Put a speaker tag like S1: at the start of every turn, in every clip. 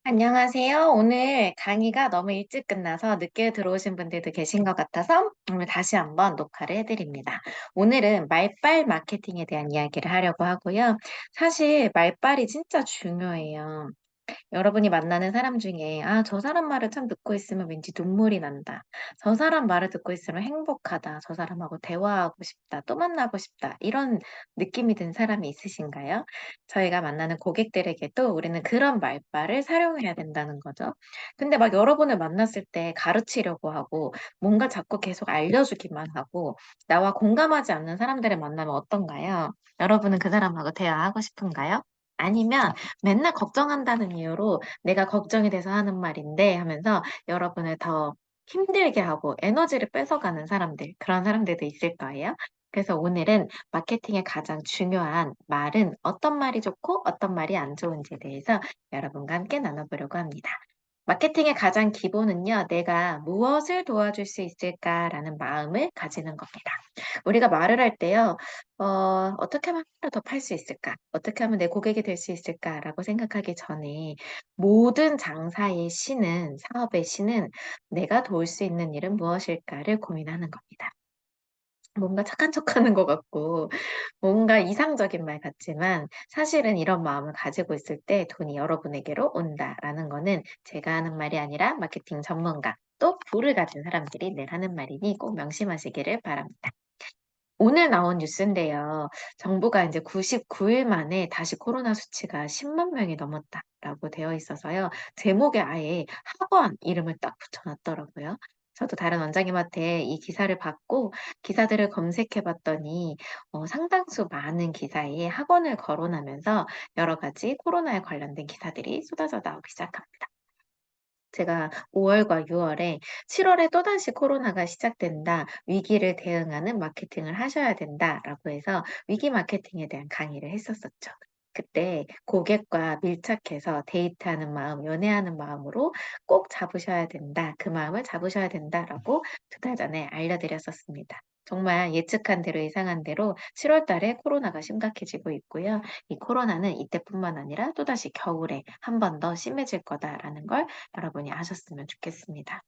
S1: 안녕하세요. 오늘 강의가 너무 일찍 끝나서 늦게 들어오신 분들도 계신 것 같아서 오늘 다시 한번 녹화를 해드립니다. 오늘은 말빨 마케팅에 대한 이야기를 하려고 하고요. 사실 말빨이 진짜 중요해요. 여러분이 만나는 사람 중에, 저 사람 말을 참 듣고 있으면 왠지 눈물이 난다. 저 사람 말을 듣고 있으면 행복하다. 저 사람하고 대화하고 싶다. 또 만나고 싶다. 이런 느낌이 든 사람이 있으신가요? 저희가 만나는 고객들에게도 우리는 그런 말발을 사용해야 된다는 거죠. 근데 막 여러분을 만났을 때 가르치려고 하고, 뭔가 자꾸 계속 알려주기만 하고, 나와 공감하지 않는 사람들을 만나면 어떤가요? 여러분은 그 사람하고 대화하고 싶은가요? 아니면 맨날 걱정한다는 이유로 내가 걱정이 돼서 하는 말인데 하면서 여러분을 더 힘들게 하고 에너지를 뺏어가는 사람들, 그런 사람들도 있을 거예요. 그래서 오늘은 마케팅의 가장 중요한 말은 어떤 말이 좋고 어떤 말이 안 좋은지에 대해서 여러분과 함께 나눠보려고 합니다. 마케팅의 가장 기본은요, 내가 무엇을 도와줄 수 있을까라는 마음을 가지는 겁니다. 우리가 말을 할 때요, 어떻게 하면 하나 더 팔 수 있을까? 어떻게 하면 내 고객이 될 수 있을까라고 생각하기 전에 모든 장사의 신은, 사업의 신은 내가 도울 수 있는 일은 무엇일까를 고민하는 겁니다. 뭔가 착한 척하는 것 같고, 뭔가 이상적인 말 같지만 사실은 이런 마음을 가지고 있을 때 돈이 여러분에게로 온다라는 거는 제가 하는 말이 아니라 마케팅 전문가, 또 부를 가진 사람들이 늘 하는 말이니 꼭 명심하시기를 바랍니다. 오늘 나온 뉴스인데요. 정부가 이제 99일 만에 다시 코로나 수치가 10만 명이 넘었다라고 되어 있어서요. 제목에 아예 학원 이름을 딱 붙여놨더라고요. 저도 다른 원장님한테 이 기사를 받고 기사들을 검색해 봤더니 상당수 많은 기사에 학원을 거론하면서 여러 가지 코로나에 관련된 기사들이 쏟아져 나오기 시작합니다. 제가 5월과 6월에 7월에 또다시 코로나가 시작된다. 위기를 대응하는 마케팅을 하셔야 된다라고 해서 위기 마케팅에 대한 강의를 했었었죠. 그때 고객과 밀착해서 데이트하는 마음, 연애하는 마음으로 꼭 잡으셔야 된다. 그 마음을 잡으셔야 된다라고 2달 전에 알려드렸었습니다. 정말 예측한 대로 예상한 대로 7월 달에 코로나가 심각해지고 있고요. 이 코로나는 이때뿐만 아니라 또다시 겨울에 한 번 더 심해질 거다라는 걸 여러분이 아셨으면 좋겠습니다.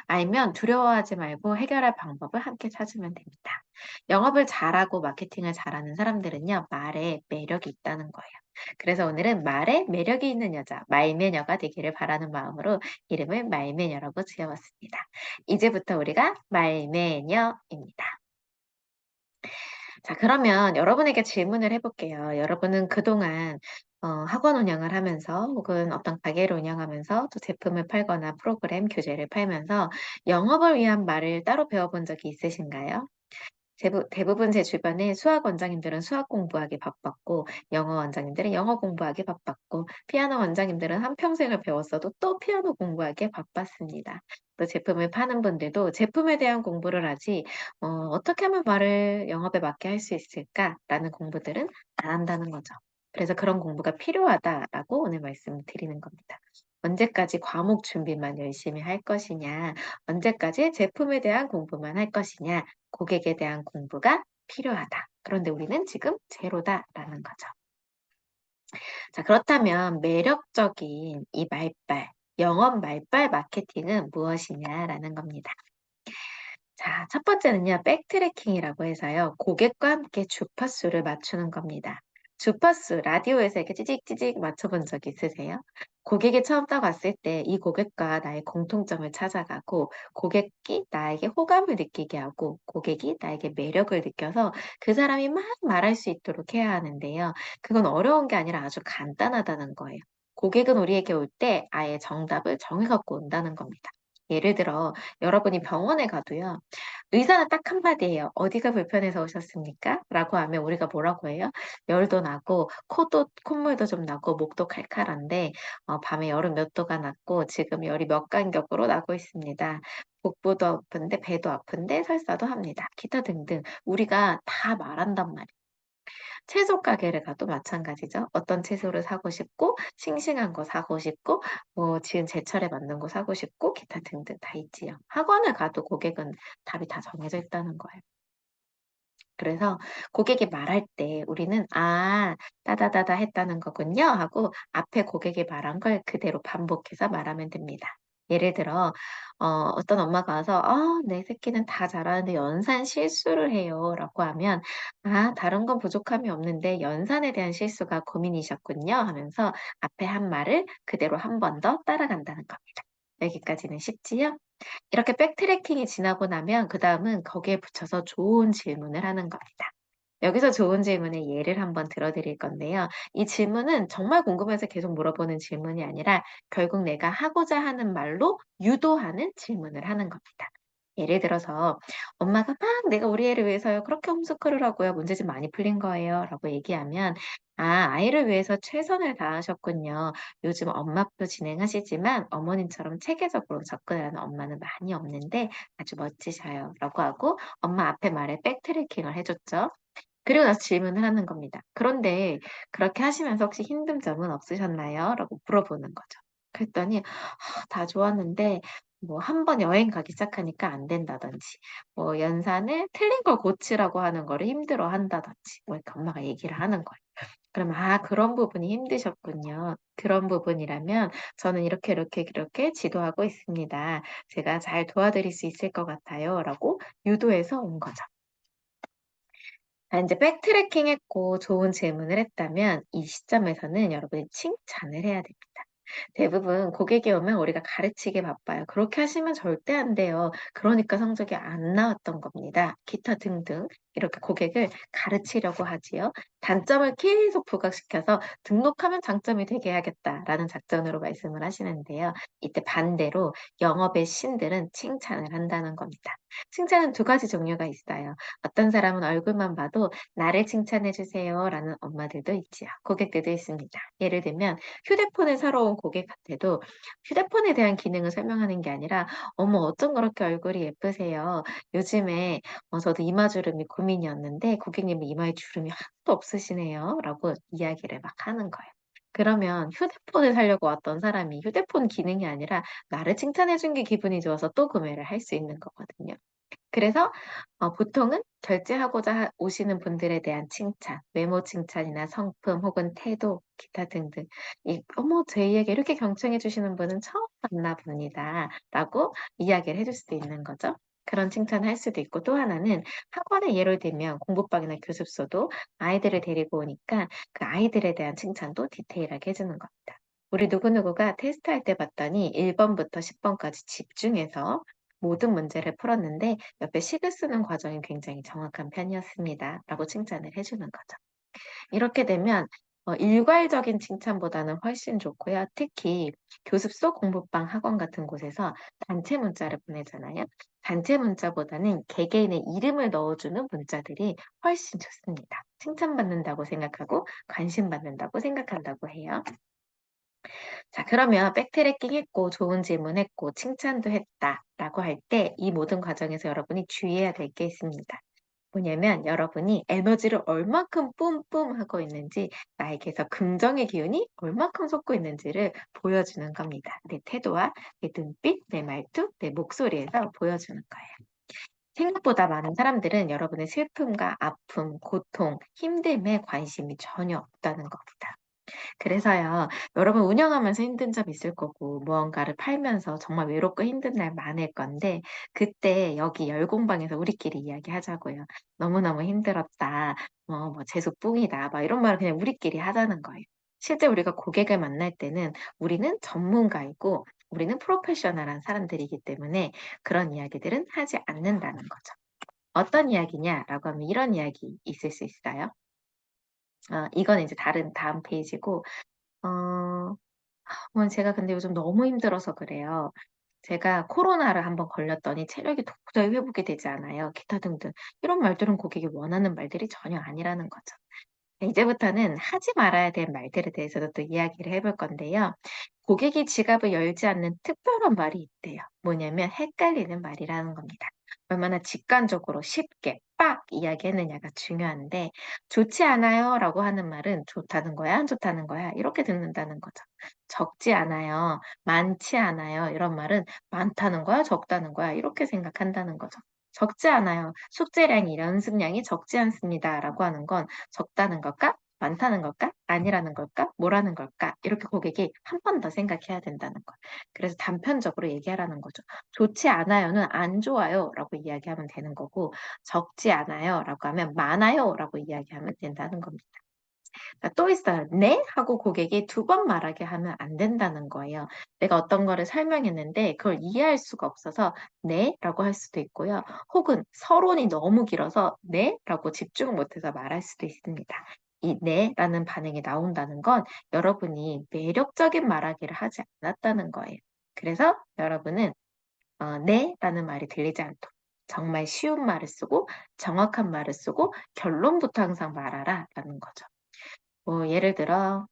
S1: 알면 두려워하지 말고 해결할 방법을 함께 찾으면 됩니다. 영업을 잘하고 마케팅을 잘하는 사람들은요, 말에 매력이 있다는 거예요. 그래서 오늘은 말에 매력이 있는 여자, 말매녀가 되기를 바라는 마음으로 이름을 말매녀라고 지어봤습니다. 이제부터 우리가 말매녀입니다. 자, 그러면 여러분에게 질문을 해볼게요. 여러분은 그동안 학원 운영을 하면서 혹은 어떤 가게를 운영하면서 또 제품을 팔거나 프로그램, 교재를 팔면서 영업을 위한 말을 따로 배워본 적이 있으신가요? 대부분 제 주변에 수학 원장님들은 수학 공부하기 바빴고, 영어 원장님들은 영어 공부하기 바빴고, 피아노 원장님들은 한평생을 배웠어도 또 피아노 공부하기에 바빴습니다. 또 제품을 파는 분들도 제품에 대한 공부를 하지, 어떻게 하면 말을 영업에 맞게 할 수 있을까라는 공부들은 안 한다는 거죠. 그래서 그런 공부가 필요하다라고 오늘 말씀을 드리는 겁니다. 언제까지 과목 준비만 열심히 할 것이냐, 언제까지 제품에 대한 공부만 할 것이냐, 고객에 대한 공부가 필요하다. 그런데 우리는 지금 제로다라는 거죠. 자, 그렇다면 매력적인 이 말빨, 영업 말빨 마케팅은 무엇이냐라는 겁니다. 자, 첫 번째는요, 백트래킹이라고 해서요, 고객과 함께 주파수를 맞추는 겁니다. 주파수, 라디오에서 이렇게 찌직찌직 맞춰본 적 있으세요? 고객이 처음 딱 왔을 때 이 고객과 나의 공통점을 찾아가고, 고객이 나에게 호감을 느끼게 하고, 고객이 나에게 매력을 느껴서 그 사람이 막 말할 수 있도록 해야 하는데요. 그건 어려운 게 아니라 아주 간단하다는 거예요. 고객은 우리에게 올 때 아예 정답을 정해갖고 온다는 겁니다. 예를 들어, 여러분이 병원에 가도요. 의사는 딱 한마디예요. "어디가 불편해서 오셨습니까?" 라고 하면 우리가 뭐라고 해요? 열도 나고 코도 콧물도 좀 나고 목도 칼칼한데 밤에 열은 몇 도가 났고 지금 열이 몇 간격으로 나고 있습니다. 복부도 아픈데 배도 아픈데 설사도 합니다. 기타 등등 우리가 다 말한단 말이에요. 채소 가게를 가도 마찬가지죠. 어떤 채소를 사고 싶고 싱싱한 거 사고 싶고 뭐 지금 제철에 맞는 거 사고 싶고 기타 등등 다 있지요. 학원을 가도 고객은 답이 다 정해져 있다는 거예요. 그래서 고객이 말할 때 우리는 "아 따다다다 했다는 거군요." 하고 앞에 고객이 말한 걸 그대로 반복해서 말하면 됩니다. 예를 들어 어떤 엄마가 와서 "아 내 새끼는 다 잘하는데 연산 실수를 해요."라고 하면 "아 다른 건 부족함이 없는데 연산에 대한 실수가 고민이셨군요." 하면서 앞에 한 말을 그대로 한 번 더 따라간다는 겁니다. 여기까지는 쉽지요? 이렇게 백트래킹이 지나고 나면 그다음은 거기에 붙여서 좋은 질문을 하는 겁니다. 여기서 좋은 질문의 예를 한번 들어 드릴 건데요. 이 질문은 정말 궁금해서 계속 물어보는 질문이 아니라 결국 내가 하고자 하는 말로 유도하는 질문을 하는 겁니다. 예를 들어서 엄마가 막 "내가 우리 애를 위해서요. 그렇게 홈스쿨을 하고요. 문제 좀 많이 풀린 거예요." 라고 얘기하면 "아 아이를 위해서 최선을 다하셨군요. 요즘 엄마표 진행하시지만 어머님처럼 체계적으로 접근하는 엄마는 많이 없는데 아주 멋지셔요." 라고 하고 엄마 앞에 말에 백트래킹을 해 줬죠. 그리고 나서 질문을 하는 겁니다. "그런데 그렇게 하시면서 혹시 힘든 점은 없으셨나요?" 라고 물어보는 거죠. 그랬더니 다 좋았는데 뭐 한 번 여행 가기 시작하니까 안 된다든지 뭐 연산을 틀린 걸 고치라고 하는 거를 힘들어한다든지 뭐 이렇게 엄마가 얘기를 하는 거예요. 그러면 "아 그런 부분이 힘드셨군요. 그런 부분이라면 저는 이렇게, 이렇게, 이렇게 지도하고 있습니다. 제가 잘 도와드릴 수 있을 것 같아요."라고 유도해서 온 거죠. 인제 백트래킹했고 좋은 질문을 했다면 이 시점에서는 여러분이 칭찬을 해야 됩니다. 대부분 고객이 오면 우리가 가르치기 바빠요. "그렇게 하시면 절대 안 돼요. 그러니까 성적이 안 나왔던 겁니다." 기타 등등 이렇게 고객을 가르치려고 하지요. 단점을 계속 부각시켜서 "등록하면 장점이 되게 해야겠다."라는 작전으로 말씀을 하시는데요. 이때 반대로 영업의 신들은 칭찬을 한다는 겁니다. 칭찬은 두 가지 종류가 있어요. 어떤 사람은 얼굴만 봐도 "나를 칭찬해 주세요."라는 엄마들도 있지요. 고객들도 있습니다. 예를 들면 휴대폰을 사러 온 고객한테도 휴대폰에 대한 기능을 설명하는 게 아니라 "어머 어쩜 그렇게 얼굴이 예쁘세요. 요즘에 저도 이마주름이 고민이었는데 고객님은 이마에 주름이 하나도 없으시네요."라고 이야기를 막 하는 거예요. 그러면 휴대폰을 사려고 왔던 사람이 휴대폰 기능이 아니라 나를 칭찬해 준 게 기분이 좋아서 또 구매를 할 수 있는 거거든요. 그래서 보통은 결제하고자 오시는 분들에 대한 칭찬, 외모 칭찬이나 성품 혹은 태도, 기타 등등 "어머 저희에게 이렇게 경청해 주시는 분은 처음 봤나 봅니다."라고 이야기를 해줄 수도 있는 거죠. 그런 칭찬을 할 수도 있고 또 하나는 학원에 예를 들면 공부방이나 교습소도 아이들을 데리고 오니까 그 아이들에 대한 칭찬도 디테일하게 해 주는 겁니다. "우리 누구누구가 테스트할 때 봤더니 1 번부터 10 번까지 집중해서 모든 문제를 풀었는데 옆에 식을 쓰는 과정이 굉장히 정확한 편이었습니다." 라고 칭찬을 해 주는 거죠. 이렇게 되면 일괄적인 칭찬보다는 훨씬 좋고요. 특히 교습소, 공부방, 학원 같은 곳에서 단체 문자를 보내잖아요. 단체 문자보다는 개개인의 이름을 넣어주는 문자들이 훨씬 좋습니다. 칭찬받는다고 생각하고 관심받는다고 생각한다고 해요. 자 그러면 백트래킹 했고 좋은 질문했고 칭찬도 했다라고 할 때 이 모든 과정에서 여러분이 주의해야 될 게 있습니다. 뭐냐면 여러분이 에너지를 얼만큼 뿜뿜하고 있는지 나에게서 긍정의 기운이 얼만큼 솟고 있는지를 보여주는 겁니다. 내 태도와 내 눈빛, 내 말투, 내 목소리에서 보여주는 거예요. 생각보다 많은 사람들은 여러분의 슬픔과 아픔, 고통, 힘듦에 관심이 전혀 없다는 겁니다. 그래서요. 여러분 운영하면서 힘든 점 있을 거고 무언가를 팔면서 정말 외롭고 힘든 날 많을 건데 그때 여기 열공방에서 우리끼리 이야기하자고요. "너무너무 힘들었다." 뭐 "재수 뿡이다." 막 이런 말을 그냥 우리끼리 하자는 거예요. 실제 우리가 고객을 만날 때는 우리는 전문가이고 우리는 프로페셔널한 사람들이기 때문에 그런 이야기들은 하지 않는다는 거죠. "어떤 이야기냐?"라고 하면 이런 이야기 있을 수 있어요. 이건 이제 다음 페이지고 어 어머니 제가 근데 요즘 너무 힘들어서 그래요. 제가 코로나를 한번 걸렸더니 체력이 도저히 회복이 되지 않아요. 기타 등등. 이런 말들은 고객이 원하는 말들이 전혀 아니라는 거죠. 이제부터는 하지 말아야 될 말들에 대해서도 또 이야기를 해볼 건데요. 고객이 지갑을 열지 않는 특별한 말이 있대요. 뭐냐면 헷갈리는 말이라는 겁니다. 얼마나 직관적으로 쉽게 빡 이야기했느냐가 중요한데 좋지 않아요라고 하는 말은 좋다는 거야, 안 좋다는 거야 이렇게 듣는다는 거죠. 적지 않아요, 많지 않아요 이런 말은 많다는 거야, 적다는 거야 이렇게 생각한다는 거죠. 적지 않아요. 숙제량이, 연습량이 적지 않습니다라고 하는 건 적다는 걸까? 많다는 걸까? 아니라는 걸까? 뭐라는 걸까? 이렇게 고객이 한 번 더 생각해야 된다는 거. 그래서 단편적으로 얘기하라는 거죠. 좋지 않아요는 안 좋아요라고 이야기하면 되는 거고, 적지 않아요라고 하면 많아요라고 이야기하면 된다는 겁니다. 또 있어요. 네? 하고 고객이 두 번 말하게 하면 안 된다는 거예요. 내가 어떤 거를 설명했는데 그걸 이해할 수가 없어서 네? 라고 할 수도 있고요. 혹은 서론이 너무 길어서 네? 라고 집중 못해서 말할 수도 있습니다. 이 네? 라는 반응이 나온다는 건 여러분이 매력적인 말하기를 하지 않았다는 거예요. 그래서 여러분은 네? 라는 말이 들리지 않도록 정말 쉬운 말을 쓰고 정확한 말을 쓰고 결론부터 항상 말하라 라는 거죠. 뭐 예를 들어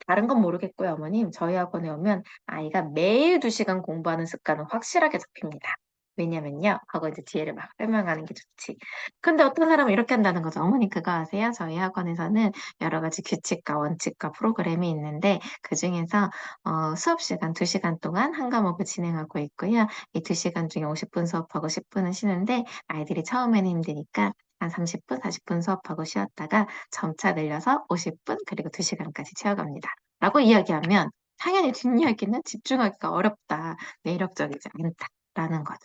S1: 다른 건 모르겠고요, 어머님. 저희 학원에 오면 아이가 매일 2시간 공부하는 습관은 확실하게 잡힙니다. 왜냐면요. 하고 이제 뒤에를 막 설명하는 게 좋지. 근데 어떤 사람은 이렇게 한다는 거죠. 어머니 그거 아세요? 저희 학원에서는 여러 가지 규칙과 원칙과 프로그램이 있는데 그중에서 수업 시간 2시간 동안 한 과목을 진행하고 있고요. 이 2시간 중에 50분 수업하고 10분은 쉬는데 아이들이 처음에는 힘드니까 한 30분, 40분 수업하고 쉬었다가 점차 늘려서 50분 그리고 2시간까지 채워갑니다. 라고 이야기하면 당연히 뒷이야기는 집중하기가 어렵다, 매력적이지 않다라는 거죠.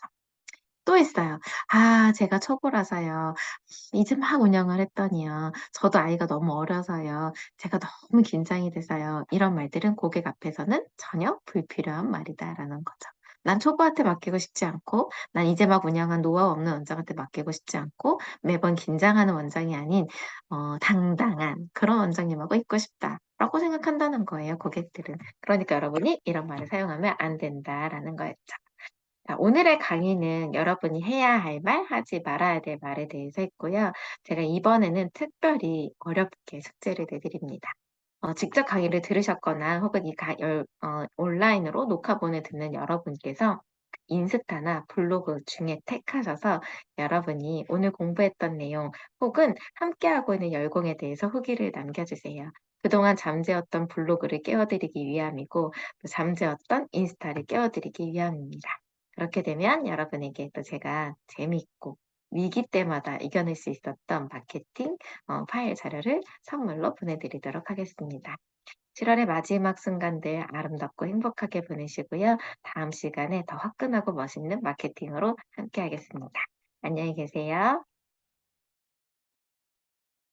S1: 또 있어요. 아, 제가 초보라서요. 이제 막 운영을 했더니요. 저도 아이가 너무 어려서요. 제가 너무 긴장이 돼서요. 이런 말들은 고객 앞에서는 전혀 불필요한 말이다라는 거죠. 난 초보한테 맡기고 싶지 않고, 난 이제 막 운영한 노하우 없는 원장한테 맡기고 싶지 않고, 매번 긴장하는 원장이 아닌, 당당한 그런 원장님하고 있고 싶다라고 생각한다는 거예요, 고객들은. 그러니까 여러분이 이런 말을 사용하면 안 된다라는 거였죠. 자, 오늘의 강의는 여러분이 해야 할 말, 하지 말아야 될 말에 대해서 했고요. 제가 이번에는 특별히 어렵게 숙제를 내드립니다. 직접 강의를 들으셨거나 혹은 온라인으로 녹화본을 듣는 여러분께서 인스타나 블로그 중에 택하셔서 여러분이 오늘 공부했던 내용 혹은 함께하고 있는 열공에 대해서 후기를 남겨주세요. 그동안 잠재웠던 블로그를 깨워드리기 위함이고 또 잠재웠던 인스타를 깨워드리기 위함입니다. 그렇게 되면 여러분에게 또 제가 재미있고 위기 때마다 이겨낼 수 있었던 마케팅 파일 자료를 선물로 보내드리도록 하겠습니다. 7월의 마지막 순간들 아름답고 행복하게 보내시고요. 다음 시간에 더 화끈하고 멋있는 마케팅으로 함께 하겠습니다. 안녕히 계세요.